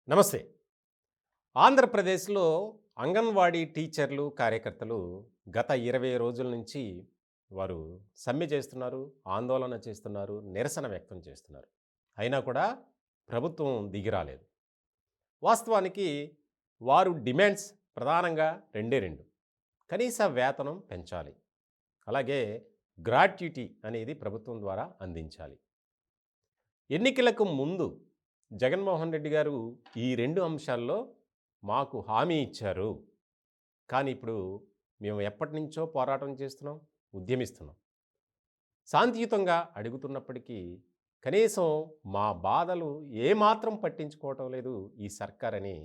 నమస్తే. ఆంధ్రప్రదేశ్‌లో అంగన్వాడీ టీచర్లు, కార్యకర్తలు గత 20 రోజుల నుంచి వారు సమ్మె చేస్తున్నారు, ఆందోళన చేస్తున్నారు, నిరసన వ్యక్తం చేస్తున్నారు. అయినా కూడా ప్రభుత్వం దిగిరాలేదు. వాస్తవానికి వారు డిమాండ్స్ ప్రధానంగా రెండే 2. కనీస వేతనం పెంచాలి. అలాగే గ్రాట్యుటీ అనేది ప్రభుత్వం ద్వారా అందించాలి. ఎన్నికలకు ముందు జగన్మోహన్ రెడ్డి గారు ఈ 2 అంశాల్లో మాకు హామీ ఇచ్చారు. కానీ ఇప్పుడు మేము ఎప్పటినుంచో పోరాటం చేస్తున్నాం, ఉద్యమిస్తున్నాం. శాంతియుతంగా అడుగుతున్నప్పటికీ కనీసం మా బాధలు ఏమాత్రం పట్టించుకోవటం లేదు ఈ సర్కారని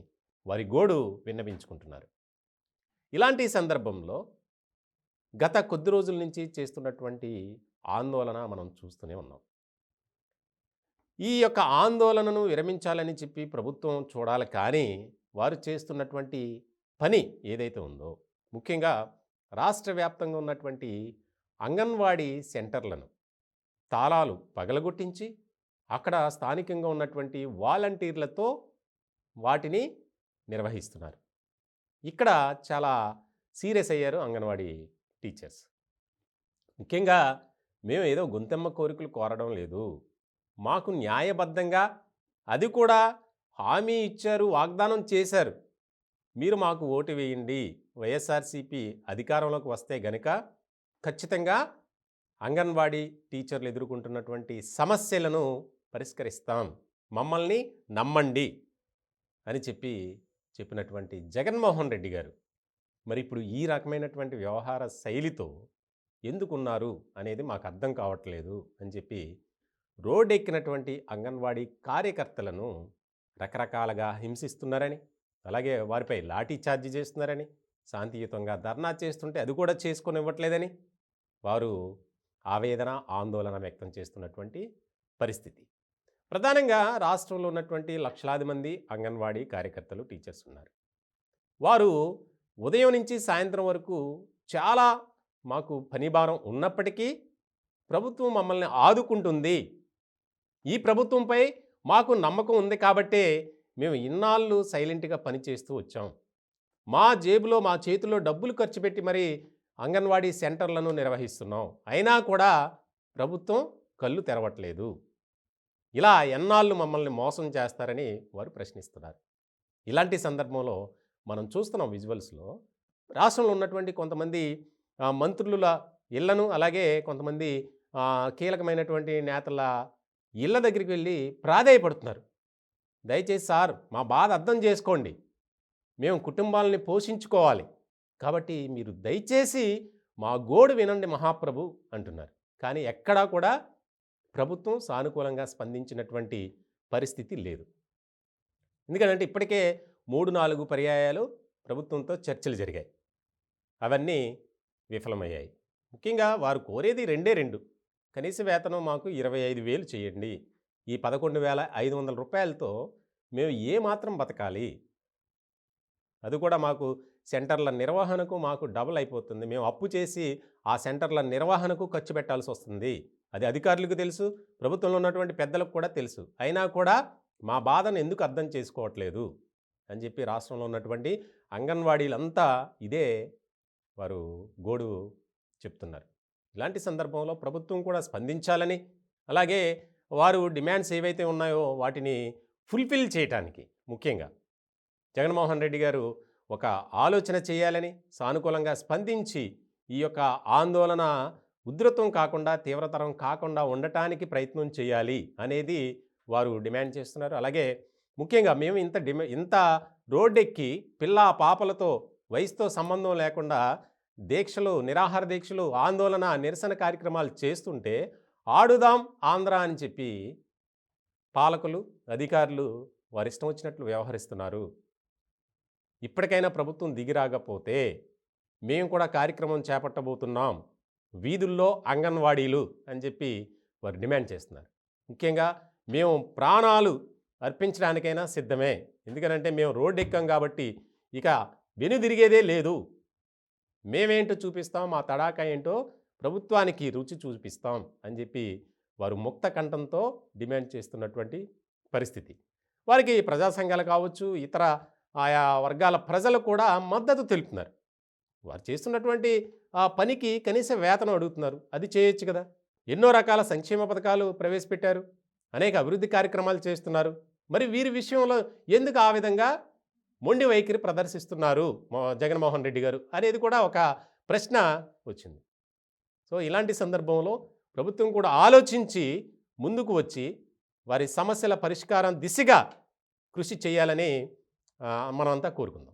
వారి గోడు విన్నవించుకుంటున్నారు. ఇలాంటి సందర్భంలో గత కొద్ది రోజుల నుంచి చేస్తున్నటువంటి ఆందోళన మనం చూస్తూనే ఉన్నాం. ఈ యొక్క ఆందోళనను విరమించాలని చెప్పి ప్రభుత్వం చూడాలి కానీ, వారు చేస్తున్నటువంటి పని ఏదైతే ఉందో, ముఖ్యంగా రాష్ట్ర వ్యాప్తంగా ఉన్నటువంటి అంగన్వాడీ సెంటర్లను తాళాలు పగలగొట్టించి, అక్కడ స్థానికంగా ఉన్నటువంటి వాలంటీర్లతో వాటిని నిర్వహిస్తున్నారు. ఇక్కడ చాలా సీరియస్ అయ్యారు అంగన్వాడీ టీచర్స్. ముఖ్యంగా మేము ఏదో గొంతెమ్మ కోరికలు కోరడం లేదు. మాకు న్యాయబద్ధంగా అది కూడా హామీ ఇచ్చారు, వాగ్దానం చేశారు. మీరు మాకు ఓటు వేయండి. వైఎస్ఆర్‌సీపీ అధికారంలోకి వస్తే గనక ఖచ్చితంగా అంగన్వాడీ టీచర్లు ఎదుర్కొంటున్నటువంటి సమస్యలను పరిష్కరిస్తాం. మమ్మల్ని నమ్మండి అని చెప్పినటువంటి జగన్మోహన్ రెడ్డి గారు మరి ఇప్పుడు ఈ రకమైనటువంటి వ్యవహార శైలితో ఎందుకున్నారు అనేది మాకు అర్థం కావట్లేదు అని చెప్పి రోడ్డెక్కినటువంటి అంగన్వాడీ కార్యకర్తలను రకరకాలుగా హింసిస్తున్నారని, అలాగే వారిపై లాఠీ చార్జ్ చేస్తున్నారని, శాంతియుతంగా ధర్నా చేస్తుంటే అది కూడా చేసుకొనివ్వట్లేదని వారు ఆవేదన, ఆందోళన వ్యక్తం చేస్తున్నటువంటి పరిస్థితి. ప్రధానంగా రాష్ట్రంలో ఉన్నటువంటి లక్షలాది మంది అంగన్వాడీ కార్యకర్తలు, టీచర్స్ ఉన్నారు. వారు ఉదయం నుంచి సాయంత్రం వరకు చాలా మాకు పనిభారం ఉన్నప్పటికీ ప్రభుత్వం మమ్మల్ని ఆదుకుంటుంది. ఈ ప్రభుత్వంపై మాకు నమ్మకం ఉంది కాబట్టే మేము ఇన్నాళ్ళు సైలెంట్‌గా పనిచేస్తూ వచ్చాం. మా జేబులో, మా చేతిలో డబ్బులు ఖర్చు పెట్టి మరి అంగన్వాడీ సెంటర్లను నిర్వహిస్తున్నాం. అయినా కూడా ప్రభుత్వం కళ్ళు తెరవట్లేదు. ఇలా ఎన్నాళ్ళు మమ్మల్ని మోసం చేస్తారని వారు ప్రశ్నిస్తున్నారు. ఇలాంటి సందర్భంలో మనం చూస్తున్నాం విజువల్స్‌లో రాష్ట్రంలో ఉన్నటువంటి కొంతమంది మంత్రుల ఇళ్లను, అలాగే కొంతమంది కీలకమైనటువంటి నేతల ఇళ్ళ దగ్గరికి వెళ్ళి ప్రాధేయపడుతున్నారు. దయచేసి సార్ మా బాధ అర్థం చేసుకోండి. మేము కుటుంబాలని పోషించుకోవాలి. కాబట్టి మీరు దయచేసి మా గోడు వినండి మహాప్రభు అంటున్నారు. కానీ ఎక్కడా కూడా ప్రభుత్వం సానుకూలంగా స్పందించినటువంటి పరిస్థితి లేదు. ఎందుకంటే ఇప్పటికే 3, 4 పర్యాయాలు ప్రభుత్వంతో చర్చలు జరిగాయి. అవన్నీ విఫలమయ్యాయి. ముఖ్యంగా వారు కోరేది రెండే 2. కనీస వేతనం మాకు 25,000 చేయండి. ఈ 11,500 రూపాయలతో మేము ఏమాత్రం బతకాలి? అది కూడా మాకు సెంటర్ల నిర్వహణకు మాకు డబుల్ అయిపోతుంది. మేము అప్పు చేసి ఆ సెంటర్ల నిర్వహణకు ఖర్చు పెట్టాల్సి వస్తుంది. అది అధికారులకు తెలుసు, ప్రభుత్వంలో ఉన్నటువంటి పెద్దలకు కూడా తెలుసు. అయినా కూడా మా బాధను ఎందుకు అర్థం చేసుకోవట్లేదు అని చెప్పి రాష్ట్రంలో ఉన్నటువంటి అంగన్వాడీలంతా ఇదే వారు గోడు చెప్తున్నారు. ఇలాంటి సందర్భంలో ప్రభుత్వం కూడా స్పందించాలని, అలాగే వారు డిమాండ్స్ ఏవైతే ఉన్నాయో వాటిని ఫుల్ఫిల్ చేయటానికి ముఖ్యంగా జగన్మోహన్ రెడ్డి గారు ఒక ఆలోచన చేయాలని, సానుకూలంగా స్పందించి ఈ యొక్క ఆందోళన ఉధృతం కాకుండా, తీవ్రతరం కాకుండా ఉండటానికి ప్రయత్నం చేయాలి అనేది వారు డిమాండ్ చేస్తున్నారు. అలాగే ముఖ్యంగా మేము ఇంత రోడ్డెక్కి పిల్లా పాపలతో వయసుతో సంబంధం లేకుండా దీక్షలు, నిరాహార దీక్షలు, ఆందోళన, నిరసన కార్యక్రమాలు చేస్తుంటే ఆడుదాం ఆంధ్ర అని చెప్పి పాలకులు, అధికారులు వారిష్టం వచ్చినట్లు వ్యవహరిస్తున్నారు. ఇప్పటికైనా ప్రభుత్వం దిగిరాకపోతే మేము కూడా కార్యక్రమం చేపట్టబోతున్నాం. వీధుల్లో అంగన్వాడీలు అని చెప్పి వారు డిమాండ్ చేస్తున్నారు. ముఖ్యంగా మేము ప్రాణాలు అర్పించడానికైనా సిద్ధమే. ఎందుకనంటే మేము రోడ్డెక్కాం కాబట్టి ఇక వెనుదిరిగేదే లేదు. మేమేంటో చూపిస్తాం, మా తడాకా ఏంటో ప్రభుత్వానికి రుచి చూపిస్తాం అని చెప్పి వారు ముక్త కంఠంతో డిమాండ్ చేస్తున్నటువంటి పరిస్థితి. వారికి ప్రజా సంఘాలు కావచ్చు, ఇతర ఆయా వర్గాల ప్రజలు కూడా మద్దతు తెలుపుతున్నారు. వారు చేస్తున్నటువంటి పనికి కనీస వేతనం అడుగుతున్నారు. అది చేయొచ్చు కదా! ఎన్నో రకాల సంక్షేమ పథకాలు ప్రవేశపెట్టారు. అనేక అభివృద్ధి కార్యక్రమాలు చేస్తున్నారు. మరి వీరి విషయంలో ఎందుకు ఆ విధంగా మొండి వైఖరి ప్రదర్శిస్తున్నారు జగన్మోహన్ రెడ్డి గారు అనేది కూడా ఒక ప్రశ్న వచ్చింది. సో, ఇలాంటి సందర్భంలో ప్రభుత్వం కూడా ఆలోచించి ముందుకు వచ్చి వారి సమస్యల పరిష్కారం దిశగా కృషి చేయాలని మనమంతా కోరుకుందాం.